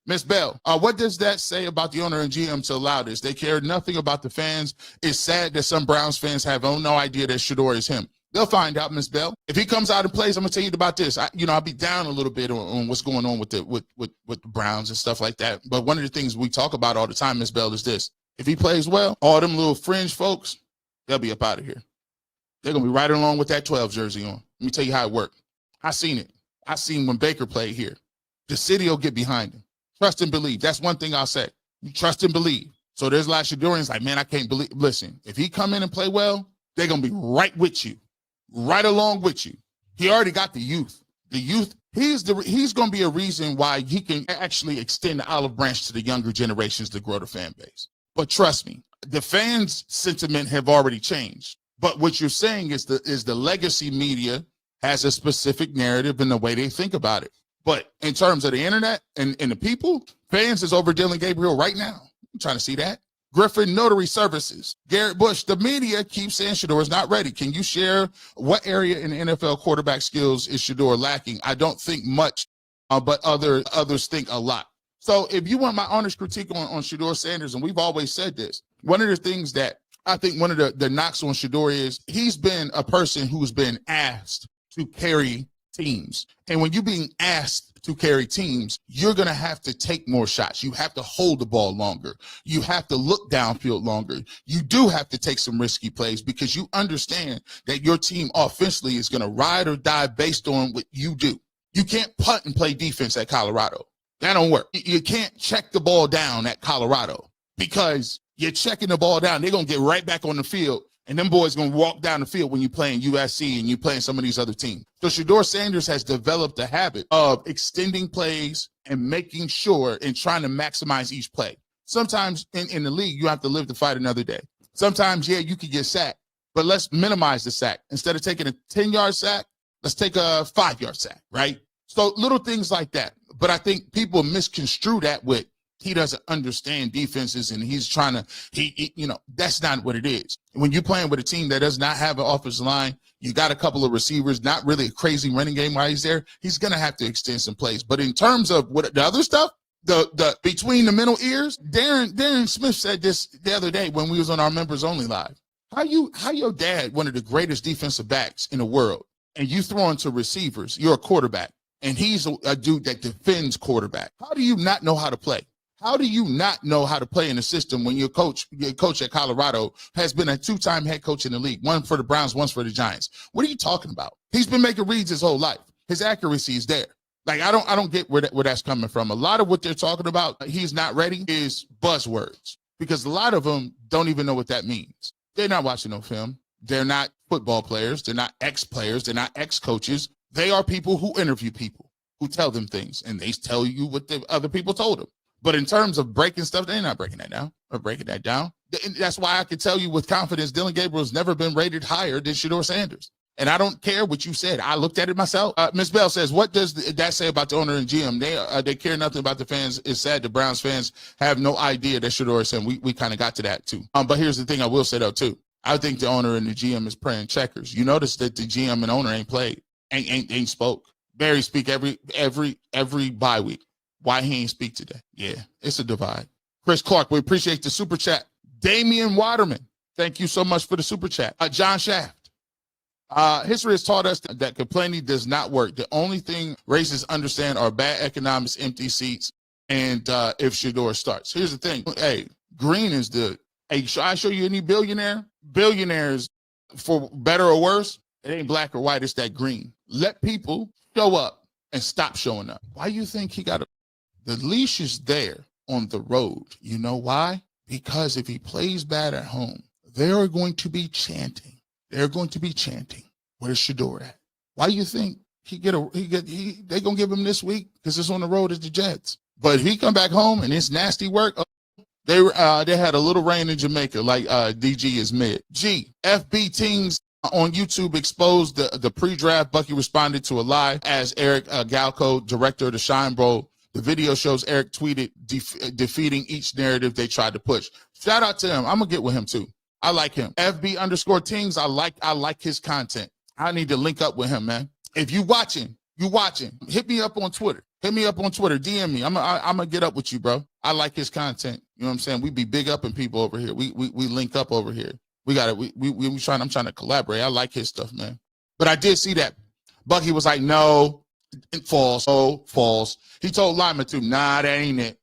Miss Bell, what does that say about the owner and GM to allow this? They care nothing about the fans. It's sad that some Browns fans have no idea that Shedeur is him. They'll find out, Miss Bell. If he comes out and plays, I'm gonna tell you about this. I'll be down a little bit on what's going on with the Browns and stuff like that. But one of the things we talk about all the time, Miss Bell, is this: if he plays well, all them little fringe folks, they'll be up out of here. They're gonna be right along with that 12 jersey on. Let me tell you how it worked. I seen it. I seen when Baker played here. The city will get behind him. Trust and believe. That's one thing I'll say. You trust and believe. So there's a lot of Shedurians like, man, I can't believe. Listen, if he come in and play well, they're gonna be right with you. Right along with you. He already got the youth. The youth, he's going to be a reason why he can actually extend the olive branch to the younger generations to grow the fan base. But trust me, the fans' sentiment have already changed. But what you're saying is the legacy media has a specific narrative in the way they think about it. But in terms of the internet and the people, fans is over Dillon Gabriel right now. I'm trying to see that. Griffin Notary Services. Garrett Bush, the media keeps saying Shedeur is not ready. Can you share what area in NFL quarterback skills is Shedeur lacking? I don't think much, but others think a lot. So if you want my honest critique on Shedeur Sanders, and we've always said this, one of the things that I think one of the knocks on Shedeur is he's been a person who's been asked to carry teams. And when you're being asked to carry teams, you're going to have to take more shots. You have to hold the ball longer. You have to look downfield longer. You do have to take some risky plays because you understand that your team offensively is going to ride or die based on what you do. You can't punt and play defense at Colorado. That don't work. You can't check the ball down at Colorado because you're checking the ball down. They're going to get right back on the field. And them boys going to walk down the field when you're playing USC and you're playing some of these other teams. So Shedeur Sanders has developed a habit of extending plays and making sure and trying to maximize each play. Sometimes in the league, you have to live to fight another day. Sometimes, yeah, you could get sacked, but let's minimize the sack. Instead of taking a 10-yard sack, let's take a 5-yard sack, right? So little things like that. But I think people misconstrue that with he doesn't understand defenses and he's trying to, that's not what it is. When you're playing with a team that does not have an offensive line, you got a couple of receivers, not really a crazy running game while he's there, he's going to have to extend some plays. But in terms of what the other stuff, the between the middle ears, Darren Smith said this the other day when we was on our members only live. How your dad, one of the greatest defensive backs in the world, and you throw into receivers, you're a quarterback, and he's a dude that defends quarterback. How do you not know how to play? How do you not know how to play in a system when your coach at Colorado has been a 2-time head coach in the league, one for the Browns, one for the Giants? What are you talking about? He's been making reads his whole life. His accuracy is there. Like, I don't get where that's coming from. A lot of what they're talking about, he's not ready, is buzzwords because a lot of them don't even know what that means. They're not watching no film. They're not football players. They're not ex-players. They're not ex-coaches. They are people who interview people, who tell them things, and they tell you what the other people told them. But in terms of breaking stuff, they're not breaking that down or breaking that down. That's why I can tell you with confidence, Dillon Gabriel has never been rated higher than Shedeur Sanders. And I don't care what you said. I looked at it myself. Ms. Bell says, what does that say about the owner and GM? They care nothing about the fans. It's sad the Browns fans have no idea that Shedeur is him. We kind of got to that too. But here's the thing I will say though too. I think the owner and the GM is playing checkers. You notice that the GM and owner ain't played, ain't spoke. Barry speak every bye week. Why he ain't speak today? Yeah, it's a divide. Chris Clark, we appreciate the super chat. Damian Waterman, thank you so much for the super chat. John Shaft. History has taught us that complaining does not work. The only thing racists understand are bad economics, empty seats, and if Shedeur starts. Here's the thing. Hey, green is the. Hey, I show you any billionaire? Billionaires, for better or worse, it ain't black or white. It's that green. Let people show up and stop showing up. Why you think he got a? The leash is there on the road. You know why? Because if he plays bad at home, they are going to be chanting. They're going to be chanting. Where's Shedeur at? Why do you think they gonna give him this week? Because it's on the road as the Jets. But if he come back home and it's nasty work, they had a little rain in Jamaica, like DG is mid. FB teams on YouTube exposed the pre-draft. Bucky responded to a lie as Eric Galco, director of the Shine Bowl. The video shows Eric tweeted defeating each narrative they tried to push. Shout out to him. I'm gonna get with him too. I like him. FB_teams. I like his content. I need to link up with him, man. If you watching, You watching? Hit me up on Twitter. Hit me up on Twitter. DM me. I'm gonna get up with you, bro. I like his content. You know what I'm saying? We be big upping people over here. We link up over here. We got it. I'm trying to collaborate. I like his stuff, man. But I did see that Bucky was like, no, false. Oh, false. He told Lyman too, nah, that ain't it.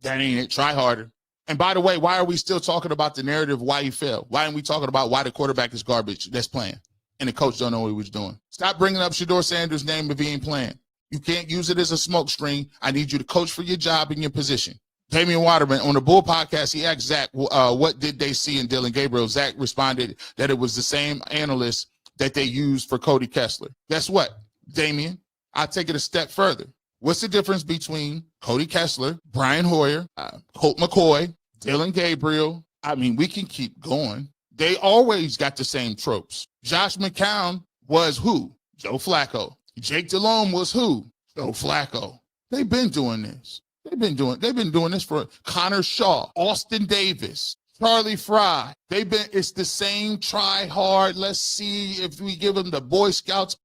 That ain't it. Try harder. And by the way, why are we still talking about the narrative why he failed? Why aren't we talking about why the quarterback is garbage that's playing and the coach don't know what he was doing? Stop bringing up Shedeur Sanders' name if he ain't playing. You can't use it as a smoke screen. I need you to coach for your job and your position. Damian Waterman on the Bull podcast, he asked Zach, what did they see in Dillon Gabriel? Zach responded that it was the same analyst that they used for Cody Kessler. Guess what, Damian? I'll take it a step further. What's the difference between Cody Kessler, Brian Hoyer, Colt McCoy, Dillon Gabriel? I mean, we can keep going. They always got the same tropes. Josh McCown was who? Joe Flacco. Jake Delhomme was who? Joe Flacco. They've been doing this. They've been doing this for Connor Shaw, Austin Davis, Charlie Fry. It's the same try hard. Let's see if we give them the Boy Scouts.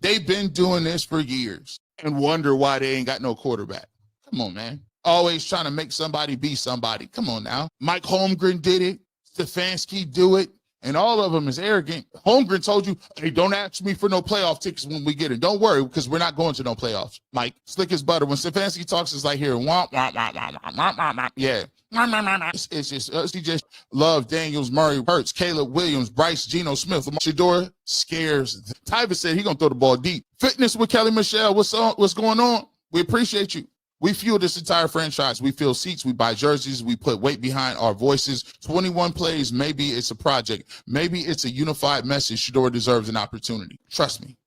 They've been doing this for years and wonder why they ain't got no quarterback. Come on, man. Always trying to make somebody be somebody. Come on now. Mike Holmgren did it. Stefanski do it. And all of them is arrogant. Holmgren told you, hey, don't ask me for no playoff tickets when we get it. Don't worry, because we're not going to no playoffs. Mike, slick as butter. When Stefanski talks, it's like here, womp, womp, womp, womp, womp, womp, womp. Yeah. It's just CJ Love, Daniels, Murray, Hurts, Caleb Williams, Bryce, Geno Smith. Shedeur scares. Tyvis said he going to throw the ball deep. Fitness with Kelly Michelle. What's going on? We appreciate you. We fuel this entire franchise. We fill seats. We buy jerseys. We put weight behind our voices. 21 plays. Maybe it's a project. Maybe it's a unified message. Shedeur deserves an opportunity. Trust me.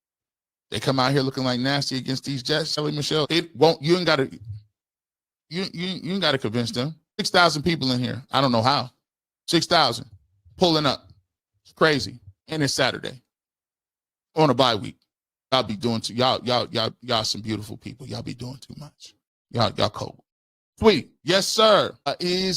They come out here looking like nasty against these Jets. Kelly Michelle, it won't. You ain't got to convince them. 6,000 people in here. I don't know how. 6,000 pulling up. It's crazy. And it's Saturday on a bye week. Y'all be doing too. Y'all some beautiful people. Y'all be doing too much. Y'all cold. Sweet. Yes, sir.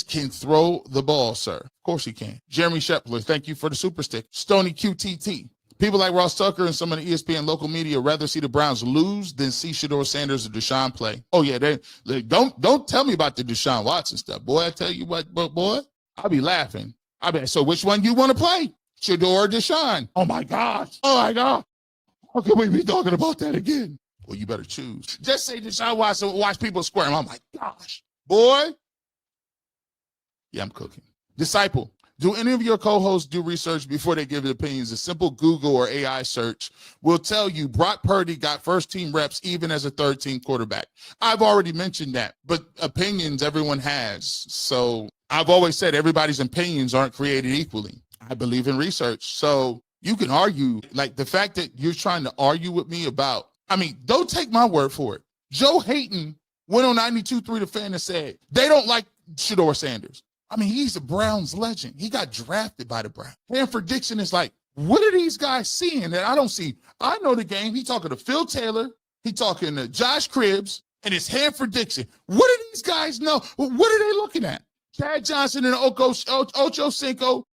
Can throw the ball, sir. Of course he can. Jeremy Shepler, thank you for the super stick. Stony QTT. People like Ross Tucker and some of the ESPN local media rather see the Browns lose than see Shedeur Sanders or Deshaun play. Oh, yeah. Don't tell me about the Deshaun Watson stuff. Boy, I tell you what, boy, I'll be laughing. So which one you want to play? Shedeur or Deshaun? Oh, my gosh. Oh, my God. How can we be talking about that again? Well, you better choose. Just say Deshaun Watson, watch people squirm. Oh, my gosh. Boy. Yeah, I'm cooking. Disciple, do any of your co-hosts do research before they give their opinions? A simple Google or AI search will tell you Brock Purdy got first-team reps even as a third-team quarterback. I've already mentioned that, but opinions everyone has. So I've always said everybody's opinions aren't created equally. I believe in research. So you can argue, like the fact that you're trying to argue with me about, don't take my word for it. Joe Hayden went on 92.3 The Fan and said, they don't like Shedeur Sanders. He's a Browns legend. He got drafted by the Browns. Hanford Dixon is like, what are these guys seeing that I don't see? I know the game. He talking to Phil Taylor. He talking to Josh Cribbs, and it's Hanford Dixon. What do these guys know? What are they looking at? Chad Johnson and Ocho Cinco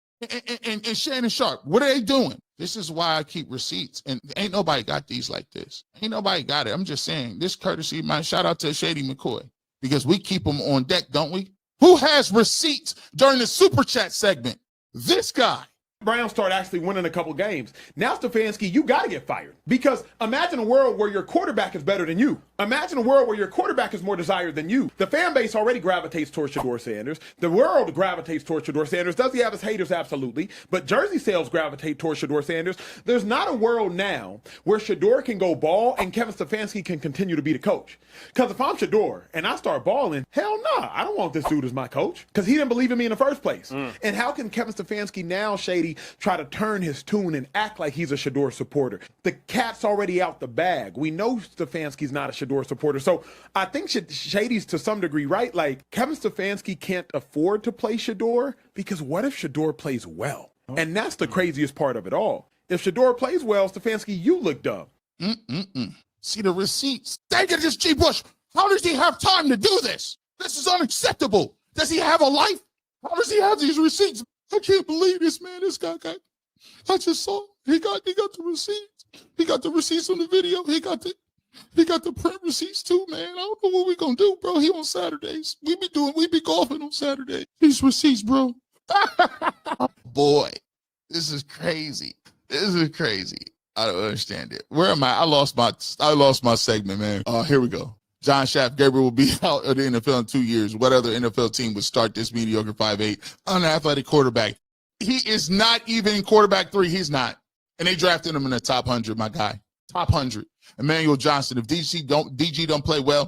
and Shannon Sharp. What are they doing? This is why I keep receipts, and ain't nobody got these like this. Ain't nobody got it. I'm just saying, this courtesy, my shout out to Shady McCoy, because we keep them on deck, don't we? Who has receipts during the Super Chat segment? This guy. Browns start actually winning a couple games. Now, Stafansky, you got to get fired. Because imagine a world where your quarterback is better than you. Imagine a world where your quarterback is more desired than you. The fan base already gravitates towards Shedeur Sanders. The world gravitates towards Shedeur Sanders. Does he have his haters? Absolutely. But jersey sales gravitate towards Shedeur Sanders. There's not a world now where Shedeur can go ball and Kevin Stefanski can continue to be the coach. Because if I'm Shedeur and I start balling, hell nah, I don't want this dude as my coach. Because he didn't believe in me in the first place. And how can Kevin Stefanski now, Shady, try to turn his tune and act like he's a Shedeur supporter? The cat's already out the bag. We know Stefanski's not a Shedeur supporter. So I think Shady's to some degree right. Like, Kevin Stefanski can't afford to play Shedeur because what if Shedeur plays well? And that's the craziest part of it all. If Shedeur plays well, Stefanski, you look dumb. See the receipts. Dang it, this G. Bush. How does he have time to do this? This is unacceptable. Does he have a life? How does he have these receipts? I can't believe this, man. This guy got, I just saw, he got the receipts. He got the receipts on the video. He got the print receipts too, man. I don't know what we gonna do, bro. He on Saturdays. We be golfing on Saturday. These receipts, bro. Boy, this is crazy. This is crazy. I don't understand it. Where am I? I lost my segment, man. Here we go. John Shaft Gabriel will be out of the NFL in 2 years. What other NFL team would start this mediocre 5'8" unathletic quarterback? He is not even quarterback 3. He's not. And they drafted him in the top 100, my guy. Top 100. Emmanuel Johnson. If DG don't play well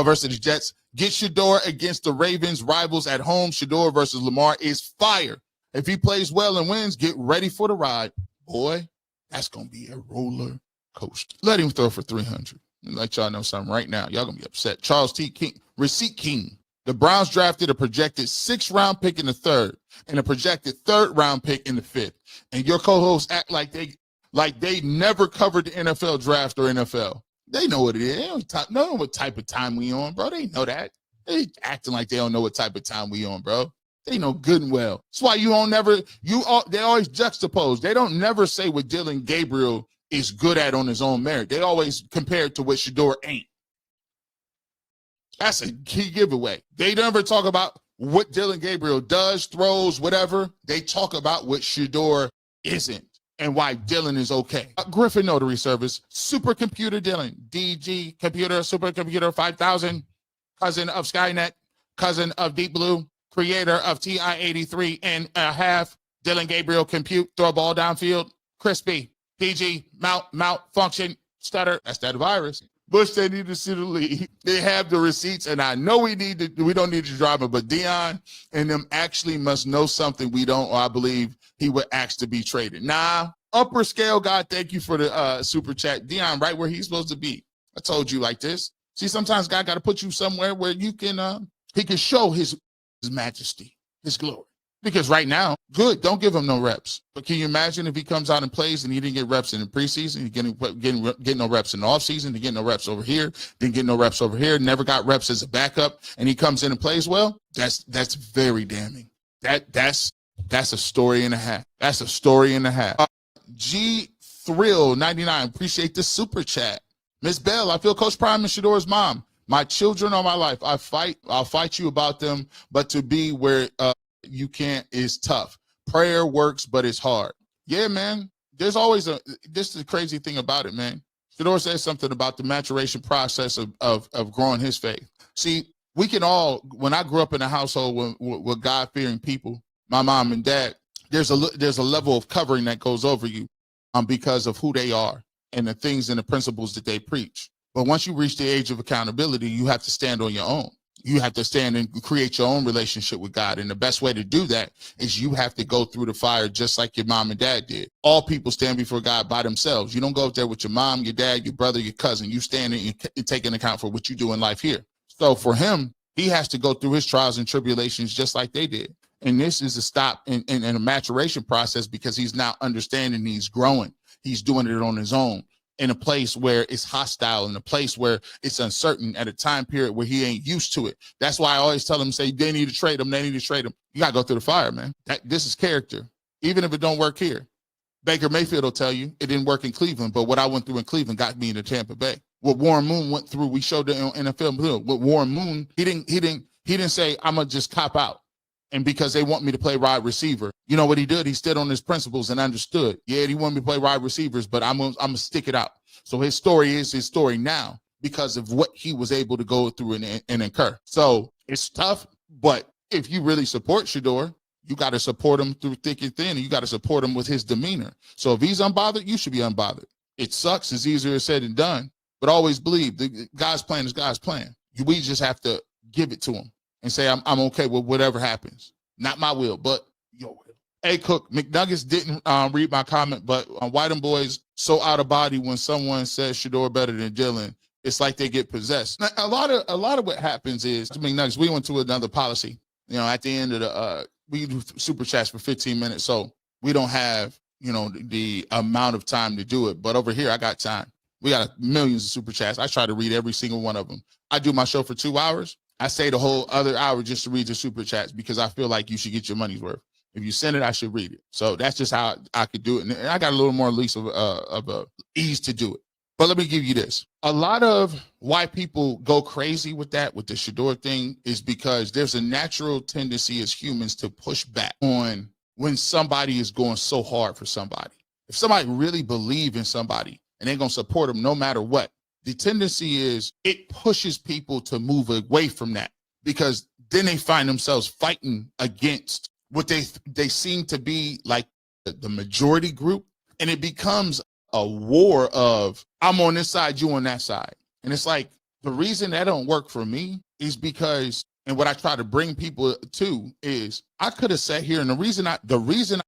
versus the Jets, get Shador against the Ravens rivals at home. Shador versus Lamar is fire. If he plays well and wins, get ready for the ride. Boy, that's going to be a roller coaster. Let him throw for 300. Let y'all know something right now. Y'all going to be upset. Charles T. King, Receipt King. The Browns drafted a projected 6th-round pick in the 3rd and a projected 3rd-round pick in the 5th. And your co-hosts act like they never covered the NFL draft or NFL. They know what it is. They don't know what type of time we on, bro. They know that. They acting like they don't know what type of time we on, bro. They know good and well. That's why they always juxtapose. They don't never say what Dillon Gabriel is good at on his own merit. They always compare it to what Shador ain't. That's a key giveaway. They never talk about what Dillon Gabriel does, throws, whatever. They talk about what Shador isn't and why Dillon is okay. Griffin Notary Service, Supercomputer Dillon, DG Computer, Supercomputer 5000, cousin of Skynet, cousin of Deep Blue, creator of TI-83 and a half, Dillon Gabriel Compute, throw a ball downfield, crispy, DG, mount, function, stutter. That's that virus. Bush, they need to see the league. They have the receipts, and I know we don't need to drive it, but Dion and them actually must know something we don't, or I believe he would ask to be traded. Nah, upper scale guy, thank you for the super chat. Dion, right where he's supposed to be. I told you like this. See, sometimes God got to put you somewhere where you can, he can show his majesty, his glory. Because right now, good, don't give him no reps. But can you imagine if he comes out and plays and he didn't get reps in the preseason, he getting no reps in the offseason, he getting no reps over here, didn't get no reps over here, never got reps as a backup, and he comes in and plays well? That's very damning. That's a story and a half. That's a story and a half. G Thrill 99, appreciate the super chat. Miss Bell, I feel Coach Prime and Shador's mom. My children are my life. I'll fight you about them, but to be where you can't is tough. Prayer works, but it's hard. Yeah, man. There's always this is the crazy thing about it, man. Shador says something about the maturation process of growing his faith. See, we can all, when I grew up in a household with God-fearing people, my mom and dad, there's a level of covering that goes over you because of who they are and the things and the principles that they preach. But once you reach the age of accountability, you have to stand on your own. You have to stand and create your own relationship with God. And the best way to do that is you have to go through the fire just like your mom and dad did. All people stand before God by themselves. You don't go up there with your mom, your dad, your brother, your cousin. You stand and take into account for what you do in life here. So for him, he has to go through his trials and tribulations just like they did. And this is a stop in a maturation process because he's now understanding, he's growing. He's doing it on his own. In a place where it's hostile, in a place where it's uncertain, at a time period where he ain't used to it. That's why I always tell him, say, they need to trade him. You got to go through the fire, man. This is character, even if it don't work here. Baker Mayfield will tell you it didn't work in Cleveland, but what I went through in Cleveland got me into Tampa Bay. What Warren Moon went through, we showed it on NFL. With Warren Moon, he didn't say, I'm going to just cop out. And because they want me to play wide receiver, you know what he did? He stood on his principles and understood. Yeah, he wanted me to play wide receivers, but I'm gonna stick it out. So his story is his story now because of what he was able to go through and incur. So it's tough, but if you really support Shador, you got to support him through thick and thin, and you got to support him with his demeanor. So if he's unbothered, you should be unbothered. It sucks. It's easier said than done, but always believe God's plan is God's plan. We just have to give it to him and say, I'm okay with whatever happens. Not my will, but your will. Hey, Cook, McNuggets didn't read my comment, but why them boys so out of body when someone says Shador better than Dillon? It's like they get possessed. Now, a lot of what happens is, McNuggets, we went to another policy. You know, at the end of we do super chats for 15 minutes, so we don't have, the amount of time to do it. But over here, I got time. We got millions of super chats. I try to read every single one of them. I do my show for 2 hours. I say the whole other hour just to read the super chats because I feel like you should get your money's worth. If you send it, I should read it. So that's just how I could do it. And I got a little more lease of ease to do it. But let me give you this. A lot of why people go crazy with that, with the Shador thing, is because there's a natural tendency as humans to push back on when somebody is going so hard for somebody. If somebody really believes in somebody and they're going to support them no matter what, the tendency is it pushes people to move away from that, because then they find themselves fighting against what they seem to be like the majority group, and it becomes a war of I'm on this side, you on that side. And it's like, the reason that don't work for me is because, and what I try to bring people to is, I could have sat here, and the reason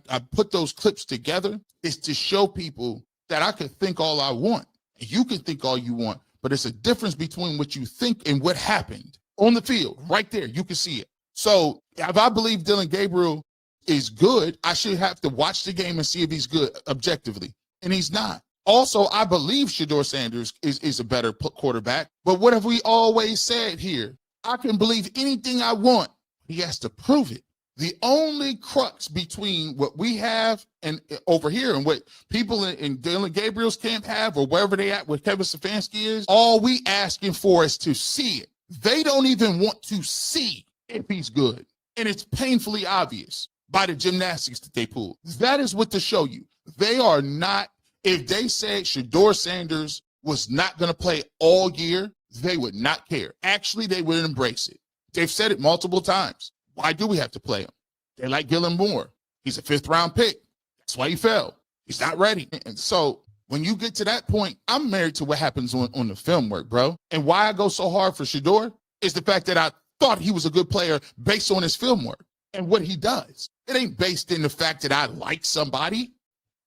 I put those clips together is to show people that I could think all I want. You can think all you want, but it's a difference between what you think and what happened on the field. Right there, you can see it. So if I believe Dillon Gabriel is good, I should have to watch the game and see if he's good objectively. And he's not. Also, I believe Shador Sanders is a better quarterback. But what have we always said here? I can believe anything I want. He has to prove it. The only crux between what we have and over here and what people in Dillon Gabriel's camp have, or wherever they at, where Kevin Stafansky is, all we asking for is to see it. They don't even want to see if he's good. And it's painfully obvious by the gymnastics that they pulled. That is what to show you. They are not, if they said Shador Sanders was not going to play all year, they would not care. Actually, they would embrace it. They've said it multiple times. Why do we have to play him? They like Gillen Moore. He's a 5th-round pick. That's why he fell. He's not ready. And so when you get to that point, I'm married to what happens on the film work, bro. And why I go so hard for Shador is the fact that I thought he was a good player based on his film work and what he does. It ain't based in the fact that I like somebody.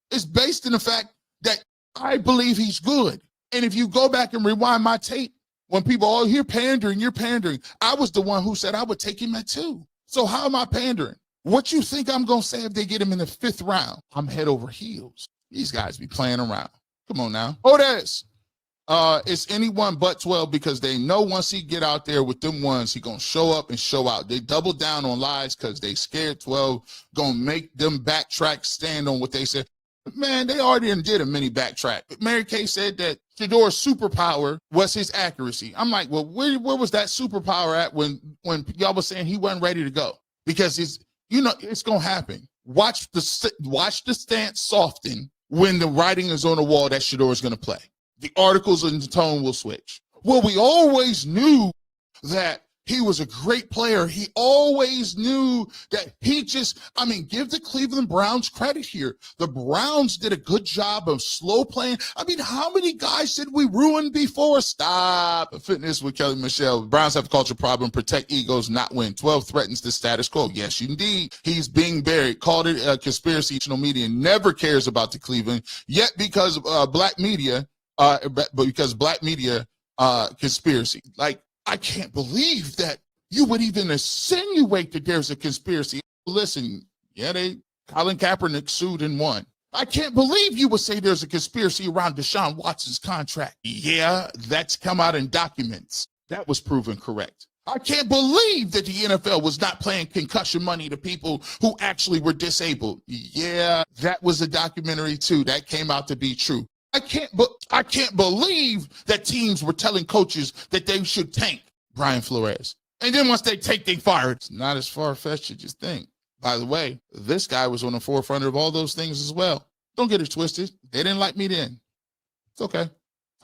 It's based in the fact that I believe he's good. And if you go back and rewind my tape, when people, oh, you're pandering, I was the one who said I would take him at 2. So how am I pandering? What you think I'm going to say if they get him in the 5th round? I'm head over heels. These guys be playing around. Come on now. Otis, it's anyone but 12, because they know once he get out there with them ones, he going to show up and show out. They double down on lies because they scared 12 going to make them backtrack, stand on what they said. Man, they already did a mini backtrack. Mary Kay said that Shador's superpower was his accuracy. I'm like, well, where was that superpower at when y'all was saying he wasn't ready to go? Because it's going to happen. Watch the stance soften when the writing is on the wall that Shador is going to play. The articles and the tone will switch. Well, we always knew that he was a great player. He always knew that give the Cleveland Browns credit here. The Browns did a good job of slow playing. How many guys did we ruin before? Stop. Fitness with Kelly Michelle. The Browns have a culture problem. Protect egos, not win. 12 threatens the status quo. Yes, indeed. He's being buried. Called it a conspiracy. National media never cares about the Cleveland. Yet because black media, conspiracy. Like, I can't believe that you would even insinuate that there's a conspiracy. Listen, Colin Kaepernick sued and won. I can't believe you would say there's a conspiracy around Deshaun Watson's contract. Yeah, that's come out in documents. That was proven correct. I can't believe that the NFL was not paying concussion money to people who actually were disabled. Yeah, that was a documentary too. That came out to be true. I can't believe that teams were telling coaches that they should tank Brian Flores. And then once they take, they fire. It's not as far-fetched as you think. By the way, this guy was on the forefront of all those things as well. Don't get it twisted. They didn't like me then. It's okay.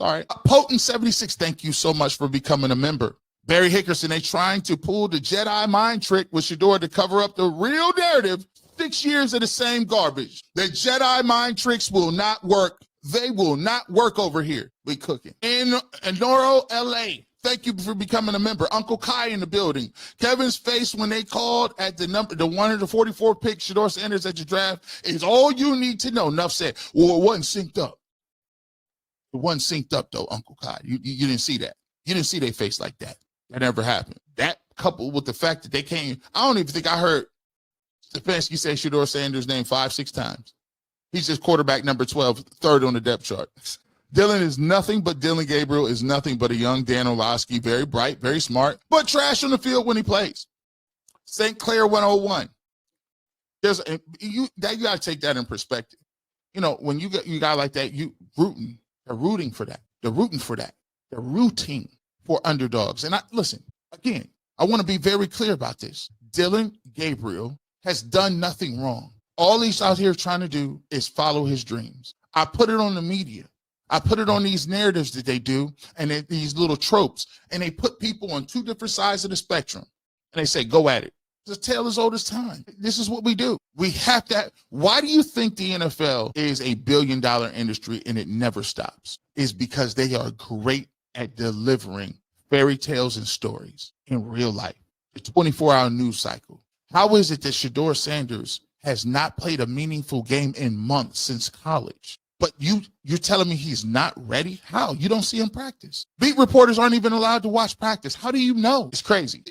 All right. Potent 76, thank you so much for becoming a member. Barry Hickerson, they trying to pull the Jedi mind trick with Shador to cover up the real narrative. 6 years of the same garbage. The Jedi mind tricks will not work. They will not work over here. We cooking. In Noro, LA. Thank you for becoming a member. Uncle Kai in the building. Kevin's face when they called at the 144 pick Shador Sanders at your draft is all you need to know. Enough said. Well, it wasn't synced up. It wasn't synced up though, Uncle Kai. You didn't see that. You didn't see their face like that. That never happened. That coupled with the fact that they came, I don't even think I heard Stafansky say Shador Sanders' name 5-6 times. He's just quarterback number 12, third on the depth chart. Dillon is nothing but Dillon Gabriel is nothing but a young Dan Orlovsky, very bright, very smart, but trash on the field when he plays. St. Clair 101. You got to take that in perspective. You know, when you get you guy like that, they're rooting for that. They're rooting for that. They're rooting for underdogs. And listen, again, I want to be very clear about this. Dillon Gabriel has done nothing wrong. All he's out here trying to do is follow his dreams. I put it on the media. I put it on these narratives that they do and these little tropes, and they put people on two different sides of the spectrum, and they say, go at it. The tale as old as time. This is what we do. We have to. Why do you think the NFL is a billion-dollar industry and it never stops? Is because they are great at delivering fairy tales and stories in real life. The 24-hour news cycle. How is it that Shedeur Sanders has not played a meaningful game in months since college? But you're telling me he's not ready? How? You don't see him practice. Beat reporters aren't even allowed to watch practice. How do you know? It's crazy.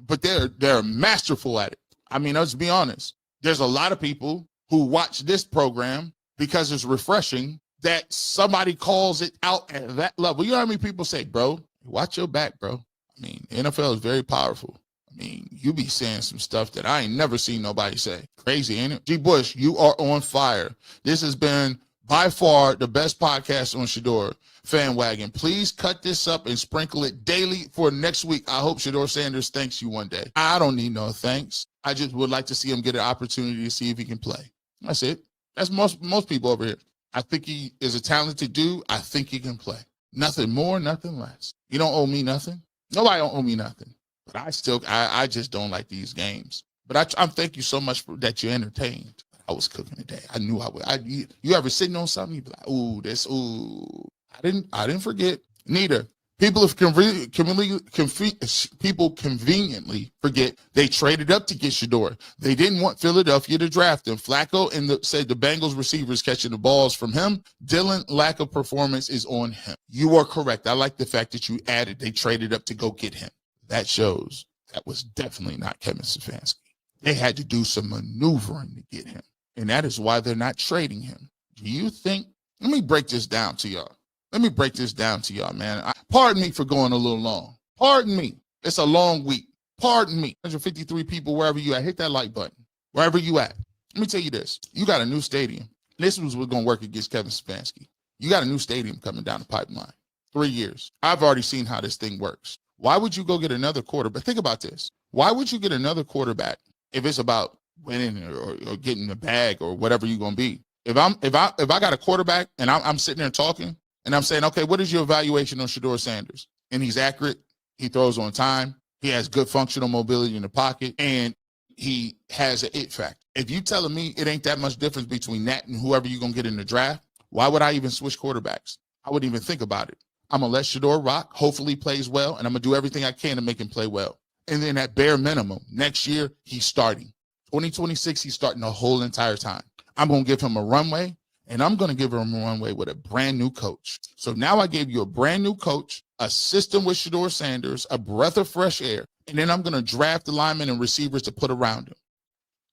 But they're masterful at it. I mean, let's be honest. There's a lot of people who watch this program because it's refreshing that somebody calls it out at that level. You know how many people say, bro, watch your back, bro. I mean, NFL is very powerful. I mean, you be saying some stuff that I ain't never seen nobody say. Crazy, ain't it? G. Bush, you are on fire. This has been by far the best podcast on Shedeur Fan Wagon. Please cut this up and sprinkle it daily for next week. I hope Shedeur Sanders thanks you one day. I don't need no thanks. I just would like to see him get an opportunity to see if he can play. That's it. That's most people over here. I think he is a talented dude. I think he can play. Nothing more, nothing less. You don't owe me nothing. Nobody don't owe me nothing. But I just don't like these games. But I thank you so much for that you're entertained. I was cooking today. I knew I would. You ever sitting on something? You be like, I didn't forget. Neither. People conveniently forget they traded up to get Shedeur. They didn't want Philadelphia to draft him. Flacco said the Bengals receivers catching the balls from him. Dillon, lack of performance is on him. You are correct. I like the fact that you added they traded up to go get him. That shows that was definitely not Kevin Stefanski. They had to do some maneuvering to get him. And that is why they're not trading him. Do you think? Let me break this down to y'all. Man. Pardon me for going a little long. Pardon me. It's a long week. Pardon me. 153 people, wherever you at, hit that like button. Wherever you at. Let me tell you this. You got a new stadium. This was what's going to work against Kevin Stefanski. You got a new stadium coming down the pipeline. 3 years. I've already seen how this thing works. Why would you go get another quarterback? Think about this. Why would you get another quarterback if it's about winning or getting the bag or whatever you're going to be? If I got a quarterback and I'm sitting there talking and I'm saying, okay, what is your evaluation on Shedeur Sanders? And he's accurate. He throws on time. He has good functional mobility in the pocket, and he has an it factor. If you telling me it ain't that much difference between that and whoever you're going to get in the draft, why would I even switch quarterbacks? I wouldn't even think about it. I'm going to let Shedeur rock, hopefully he plays well, and I'm going to do everything I can to make him play well. And then at bare minimum, next year, he's starting. 2026, he's starting the whole entire time. I'm going to give him a runway, and I'm going to give him a runway with a brand new coach. So now I gave you a brand new coach, a system with Shedeur Sanders, a breath of fresh air, and then I'm going to draft the linemen and receivers to put around him.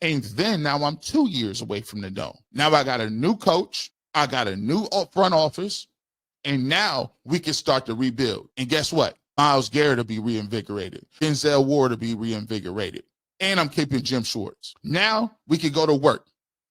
And then now I'm 2 years away from the dome. Now I got a new coach. I got a new front office. And now we can start to rebuild. And guess what? Myles Garrett will be reinvigorated. Denzel Ward will be reinvigorated. And I'm keeping Jim Schwartz. Now we can go to work.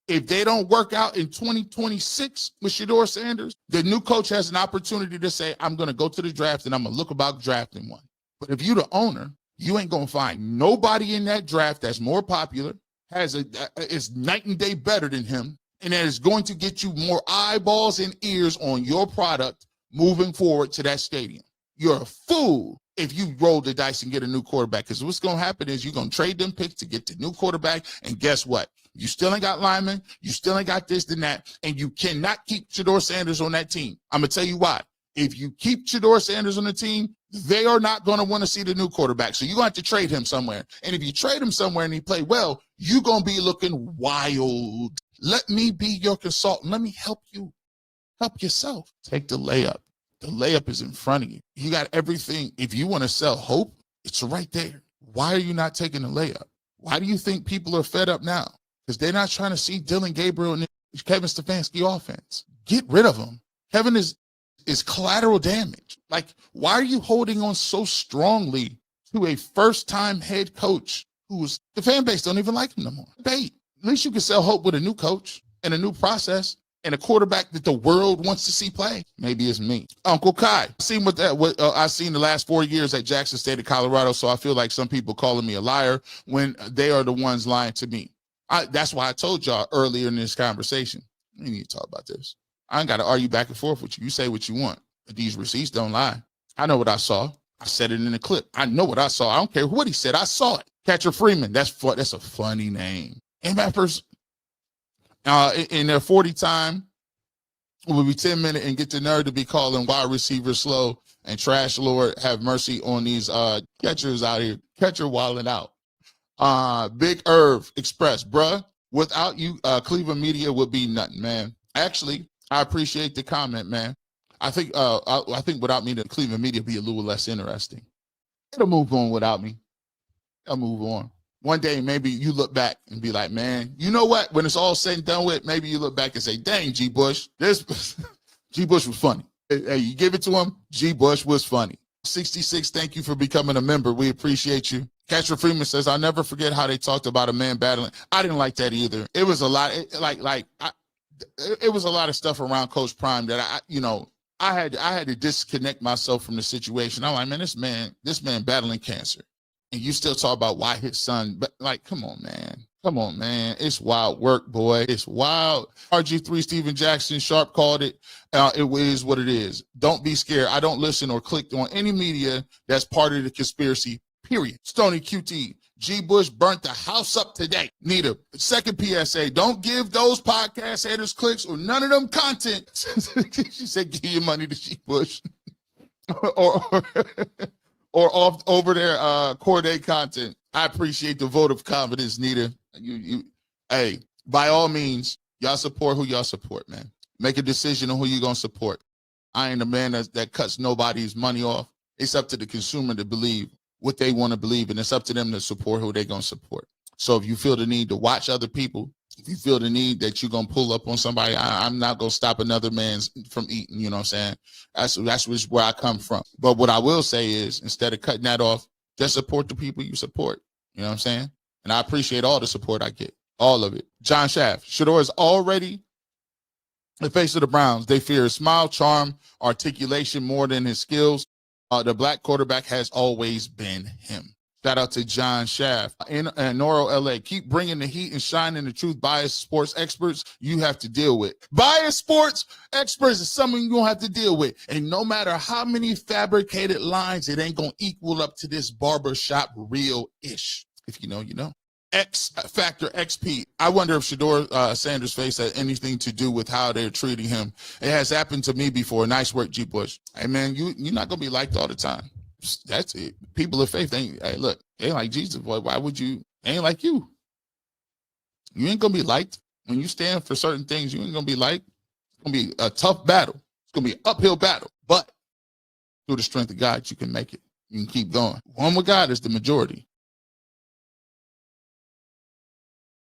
If they don't work out in 2026 with Shedeur Sanders, the new coach has an opportunity to say, I'm going to go to the draft and I'm going to look about drafting one. But if you're the owner, you ain't going to find nobody in that draft that's more popular, is night and day better than him, and that is going to get you more eyeballs and ears on your product moving forward to that stadium. You're a fool if you roll the dice and get a new quarterback, because what's going to happen is you're going to trade them picks to get the new quarterback, and guess what? You still ain't got linemen, you still ain't got this and that, and you cannot keep Shedeur Sanders on that team. I'm going to tell you why. If you keep Shedeur Sanders on the team, they are not going to want to see the new quarterback, so you're going to have to trade him somewhere. And if you trade him somewhere and he play well, you're going to be looking wild. Let me be your consultant. Let me help you. Help yourself. Take the layup. The layup is in front of you. You got everything. If you want to sell hope, it's right there. Why are you not taking the layup? Why do you think people are fed up now? Because they're not trying to see Dillon Gabriel and Kevin Stefanski offense. Get rid of him. Kevin is collateral damage. Like, why are you holding on so strongly to a first-time head coach who's the fan base don't even like him no more? Bait. At least you can sell hope with a new coach and a new process and a quarterback that the world wants to see play. Maybe it's me. Uncle Kai. I've seen the last 4 years at Jackson State of Colorado, so I feel like some people calling me a liar when they are the ones lying to me. That's why I told y'all earlier in this conversation, we need to talk about this. I ain't got to argue back and forth with you. You say what you want, but these receipts don't lie. I know what I saw. I said it in the clip. I know what I saw. I don't care what he said. I saw it. Catcher Freeman. That's a funny name. MFers in their 40 time will be 10 minutes and get the nerve to be calling wide receivers slow and trash. Lord have mercy on these catchers out here. Catcher wilding out. Big Irv Express, bruh. Without you, Cleveland media would be nothing, man. Actually, I appreciate the comment, man. I think without me, the Cleveland media would be a little less interesting. It'll move on without me. I'll move on. One day, maybe you look back and be like, man, you know what? When it's all said and done with, maybe you look back and say, dang, G. Bush, G. Bush was funny. Hey, you give it to him, G. Bush was funny. 66, thank you for becoming a member. We appreciate you. Catcher Freeman says, I'll never forget how they talked about a man battling. I didn't like that either. It was a lot, it was a lot of stuff around Coach Prime that I had to disconnect myself from the situation. I'm like, man, this man battling cancer. And you still talk about why his son, but like, come on, man. It's wild work, boy. It's wild. RG3 Steven Jackson Sharp called it. It is what it is. Don't be scared. I don't listen or click on any media that's part of the conspiracy, period. Stony QT. G. Bush burnt the house up today. Nita, second PSA, don't give those podcast haters clicks or none of them content. She said, give your money to G. Bush. or off over their Corday content. I appreciate the vote of confidence, Nita. Hey, by all means, y'all support who y'all support, man. Make a decision on who you're going to support. I ain't a man that cuts nobody's money off. It's up to the consumer to believe what they want to believe, and it's up to them to support who they're going to support. So if you feel the need to watch other people, if you feel the need that you're going to pull up on somebody, I'm not going to stop another man from eating, you know what I'm saying? That's where I come from. But what I will say is, instead of cutting that off, just support the people you support. You know what I'm saying? And I appreciate all the support I get, all of it. John Shaft, Shador is already the face of the Browns. They fear his smile, charm, articulation more than his skills. The black quarterback has always been him. Shout out to John Shaft. In Noro, LA, keep bringing the heat and shining the truth. Biased sports experts you have to deal with. Biased sports experts is something you're going to have to deal with. And no matter how many fabricated lines, it ain't going to equal up to this barbershop real-ish. If you know, you know. X Factor XP. I wonder if Shador Sanders' face had anything to do with how they're treating him. It has happened to me before. Nice work, G. Bush. Hey, man, you're not going to be liked all the time. That's it. People of faith, they ain't like Jesus, boy. Why would you? They ain't like you. You ain't going to be liked. When you stand for certain things, you ain't going to be liked. It's going to be a tough battle. It's going to be an uphill battle. But through the strength of God, you can make it. You can keep going. One with God is the majority.